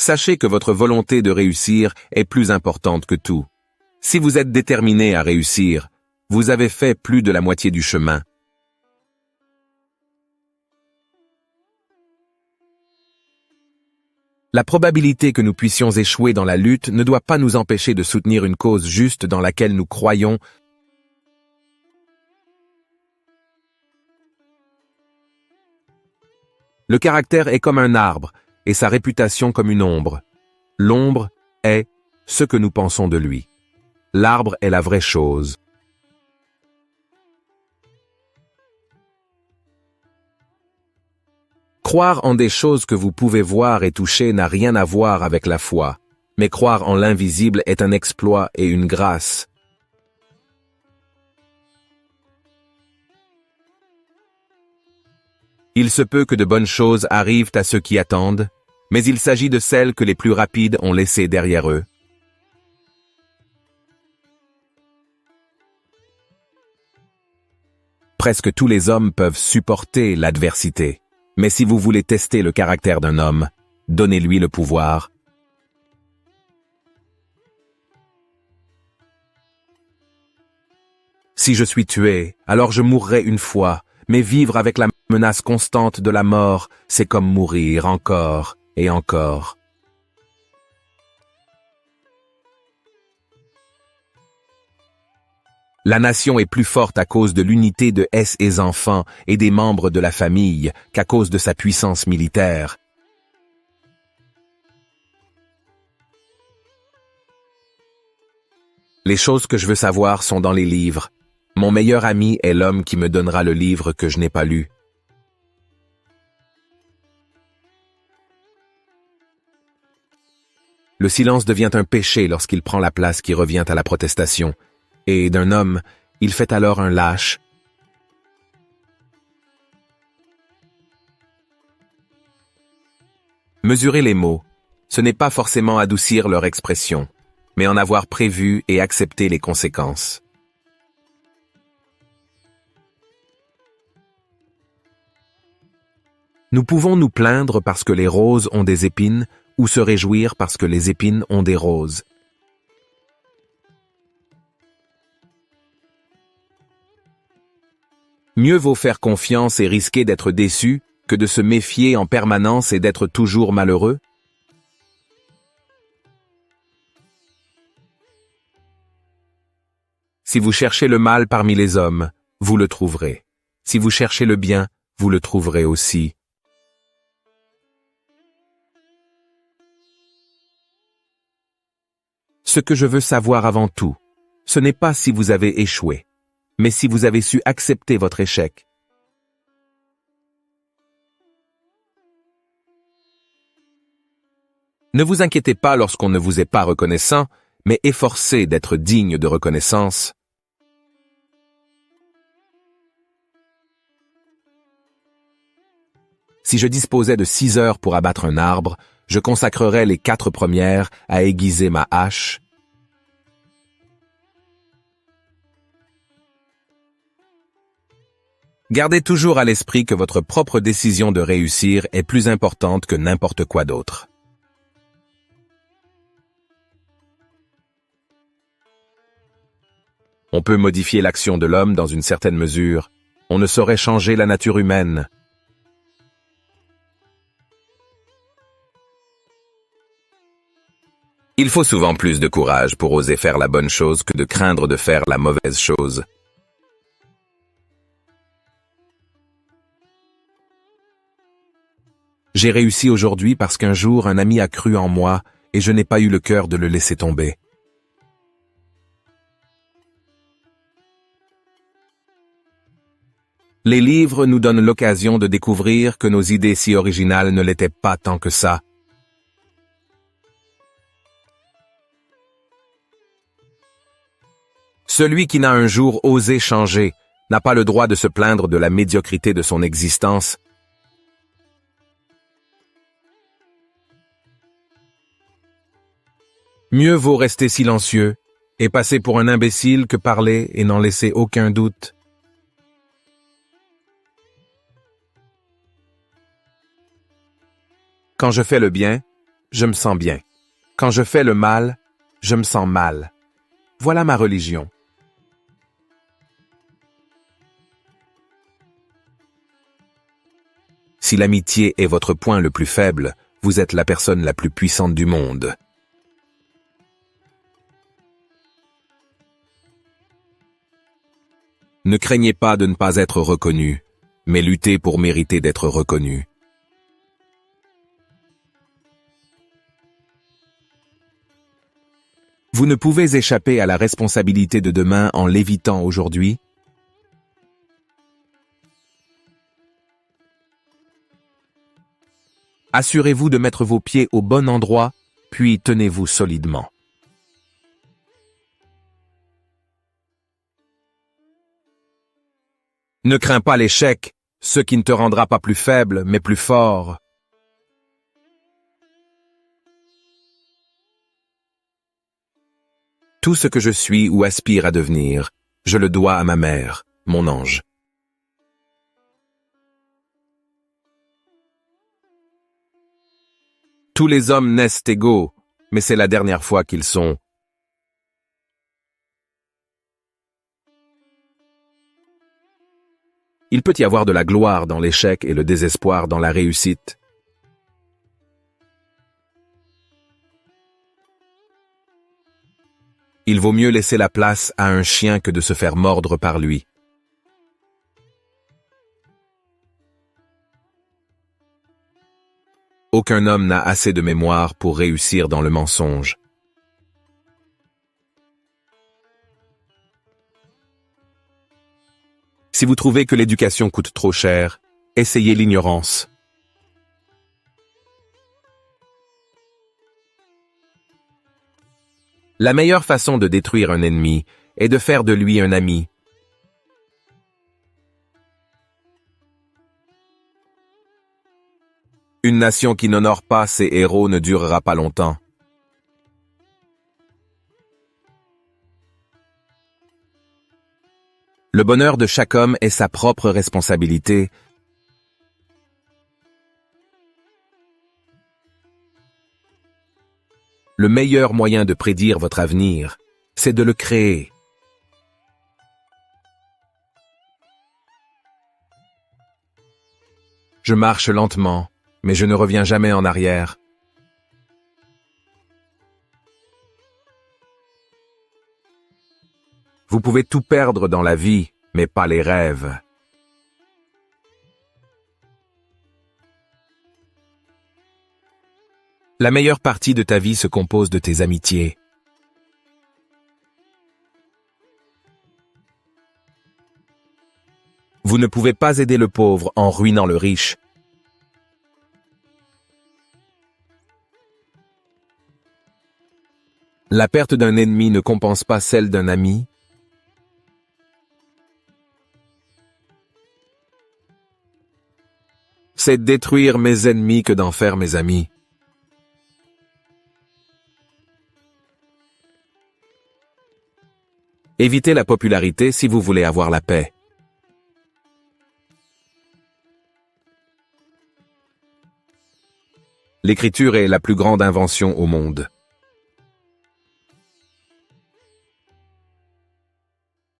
Sachez que votre volonté de réussir est plus importante que tout. Si vous êtes déterminé à réussir, vous avez fait plus de la moitié du chemin. La probabilité que nous puissions échouer dans la lutte ne doit pas nous empêcher de soutenir une cause juste dans laquelle nous croyons. Le caractère est comme un arbre, et sa réputation comme une ombre. L'ombre est ce que nous pensons de lui. L'arbre est la vraie chose. Croire en des choses que vous pouvez voir et toucher n'a rien à voir avec la foi, mais croire en l'invisible est un exploit et une grâce. Il se peut que de bonnes choses arrivent à ceux qui attendent, mais il s'agit de celles que les plus rapides ont laissées derrière eux. Presque tous les hommes peuvent supporter l'adversité, mais si vous voulez tester le caractère d'un homme, donnez-lui le pouvoir. Si je suis tué, alors je mourrai une fois, mais vivre avec la menace constante de la mort, c'est comme mourir encore et encore. La nation est plus forte à cause de l'unité de ses enfants et des membres de la famille qu'à cause de sa puissance militaire. Les choses que je veux savoir sont dans les livres. Mon meilleur ami est l'homme qui me donnera le livre que je n'ai pas lu. Le silence devient un péché lorsqu'il prend la place qui revient à la protestation, et d'un homme, il fait alors un lâche. Mesurer les mots, ce n'est pas forcément adoucir leur expression, mais en avoir prévu et accepter les conséquences. Nous pouvons nous plaindre parce que les roses ont des épines ou se réjouir parce que les épines ont des roses. Mieux vaut faire confiance et risquer d'être déçu que de se méfier en permanence et d'être toujours malheureux. Si vous cherchez le mal parmi les hommes, vous le trouverez. Si vous cherchez le bien, vous le trouverez aussi. Ce que je veux savoir avant tout, ce n'est pas si vous avez échoué, mais si vous avez su accepter votre échec. Ne vous inquiétez pas lorsqu'on ne vous est pas reconnaissant, mais efforcez d'être digne de reconnaissance. Si je disposais de 6 heures pour abattre un arbre, je consacrerais les 4 premières à aiguiser ma hache. Gardez toujours à l'esprit que votre propre décision de réussir est plus importante que n'importe quoi d'autre. On peut modifier l'action de l'homme dans une certaine mesure. On ne saurait changer la nature humaine. Il faut souvent plus de courage pour oser faire la bonne chose que de craindre de faire la mauvaise chose. J'ai réussi aujourd'hui parce qu'un jour un ami a cru en moi et je n'ai pas eu le cœur de le laisser tomber. Les livres nous donnent l'occasion de découvrir que nos idées si originales ne l'étaient pas tant que ça. Celui qui n'a un jour osé changer n'a pas le droit de se plaindre de la médiocrité de son existence. Mieux vaut rester silencieux et passer pour un imbécile que parler et n'en laisser aucun doute. Quand je fais le bien, je me sens bien. Quand je fais le mal, je me sens mal. Voilà ma religion. Si l'amitié est votre point le plus faible, vous êtes la personne la plus puissante du monde. Ne craignez pas de ne pas être reconnu, mais luttez pour mériter d'être reconnu. Vous ne pouvez échapper à la responsabilité de demain en l'évitant aujourd'hui. Assurez-vous de mettre vos pieds au bon endroit, puis tenez-vous solidement. Ne crains pas l'échec, ce qui ne te rendra pas plus faible, mais plus fort. Tout ce que je suis ou aspire à devenir, je le dois à ma mère, mon ange. Tous les hommes naissent égaux, mais c'est la dernière fois qu'ils sont. Il peut y avoir de la gloire dans l'échec et le désespoir dans la réussite. Il vaut mieux laisser la place à un chien que de se faire mordre par lui. Aucun homme n'a assez de mémoire pour réussir dans le mensonge. Si vous trouvez que l'éducation coûte trop cher, essayez l'ignorance. La meilleure façon de détruire un ennemi est de faire de lui un ami. Une nation qui n'honore pas ses héros ne durera pas longtemps. Le bonheur de chaque homme est sa propre responsabilité. Le meilleur moyen de prédire votre avenir, c'est de le créer. Je marche lentement, mais je ne reviens jamais en arrière. Vous pouvez tout perdre dans la vie, mais pas les rêves. La meilleure partie de ta vie se compose de tes amitiés. Vous ne pouvez pas aider le pauvre en ruinant le riche. La perte d'un ennemi ne compense pas celle d'un ami. C'est détruire mes ennemis que d'en faire mes amis. Évitez la popularité si vous voulez avoir la paix. L'écriture est la plus grande invention au monde.